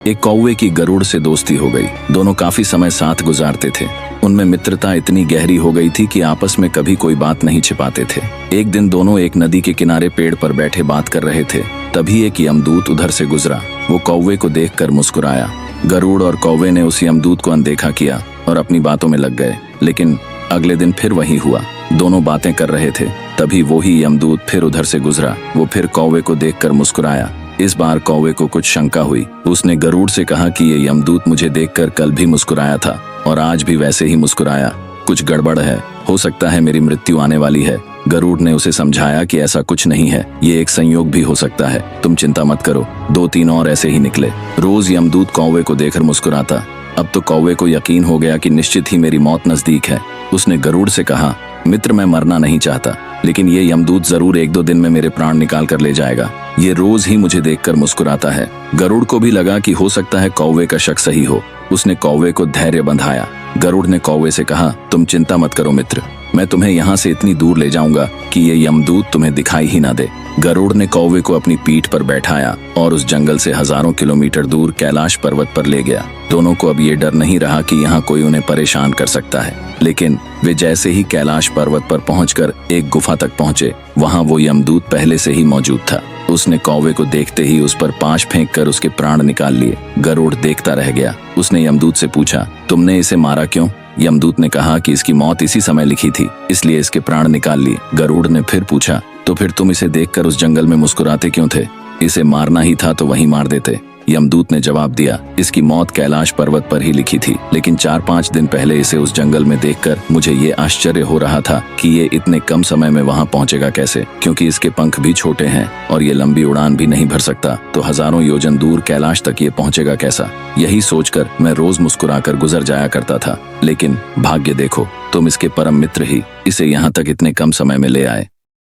एक कौवे की गरुड़ से दोस्ती हो गई। दोनों काफी समय साथ गुजारते थे। उनमें मित्रता इतनी गहरी हो गई थी कि आपस में कभी कोई बात नहीं छिपाते थे। एक दिन दोनों एक नदी के किनारे पेड़ पर बैठे बात कर रहे थे। तभी एक यमदूत उधर से गुजरा। वो कौवे को देखकर मुस्कुराया। गरुड़ और कौवे ने उस यमदूत को अनदेखा किया और अपनी बातों में लग गए। लेकिन अगले दिन फिर वही हुआ। दोनों बातें कर रहे थे, तभी वो ही यमदूत फिर उधर से गुजरा। वो फिर कौवे को देखकर मुस्कुराया। इस बार कौवे को कुछ शंका हुई। उसने गरुड़ से कहा कि ये यमदूत मुझे देखकर कल भी मुस्कुराया था और आज भी वैसे ही मुस्कुराया। कुछ गड़बड़ है, हो सकता है मेरी मृत्यु आने वाली है। गरुड़ ने उसे समझाया कि ऐसा कुछ नहीं है, ये एक संयोग भी हो सकता है, तुम चिंता मत करो। 2-3 और ऐसे ही निकले। रोज यमदूत कौवे को देखकर मुस्कुराता। अब तो कौवे को यकीन हो गया कि निश्चित ही मेरी मौत नजदीक है। उसने गरुड़ से कहा, मित्र मैं मरना नहीं चाहता, लेकिन ये यमदूत जरूर 1-2 दिन में मेरे प्राण निकाल कर ले जाएगा। ये रोज ही मुझे देखकर मुस्कुराता है। गरुड़ को भी लगा कि हो सकता है कौवे का शक सही हो। उसने कौवे को धैर्य बंधाया। गरुड़ ने कौवे से कहा, तुम चिंता मत करो मित्र, मैं तुम्हें यहाँ से इतनी दूर ले जाऊंगा कि ये यमदूत तुम्हें दिखाई ही ना दे। गरुड़ ने कौवे को अपनी पीठ पर बैठाया और उस जंगल से हजारों किलोमीटर दूर कैलाश पर्वत पर ले गया। दोनों को अब ये डर नहीं रहा कि यहाँ कोई उन्हें परेशान कर सकता है। लेकिन वे जैसे ही कैलाश पर्वत पर पहुंचकर एक गुफा तक पहुंचे, वहां वो यमदूत पहले से ही मौजूद था। उसने कौवे को देखते ही उस पर पांच फेंककर उसके प्राण निकाल लिए। गरुड़ देखता रह गया। उसने यमदूत से पूछा, तुमने इसे मारा क्यों? यमदूत ने कहा कि इसकी मौत इसी समय लिखी थी, इसलिए इसके प्राण निकाल लिए। गरुड़ ने फिर पूछा, तो फिर तुम इसे देखकर उस जंगल में मुस्कुराते क्यों थे? इसे मारना ही था तो वहीं मार देते। यमदूत ने जवाब दिया, इसकी मौत कैलाश पर्वत पर ही लिखी थी, लेकिन 4-5 दिन पहले इसे उस जंगल में देखकर मुझे ये आश्चर्य हो रहा था कि ये इतने कम समय में वहां पहुंचेगा कैसे, क्योंकि इसके पंख भी छोटे हैं और ये लंबी उड़ान भी नहीं भर सकता, तो हजारों योजन दूर कैलाश तक ये पहुंचेगा कैसा? यही सोचकर मैं रोज मुस्कुराकर गुजर जाया करता था, लेकिन भाग्य देखो, तुम इसके परम मित्र ही इसे यहाँ तक इतने कम समय में ले आए।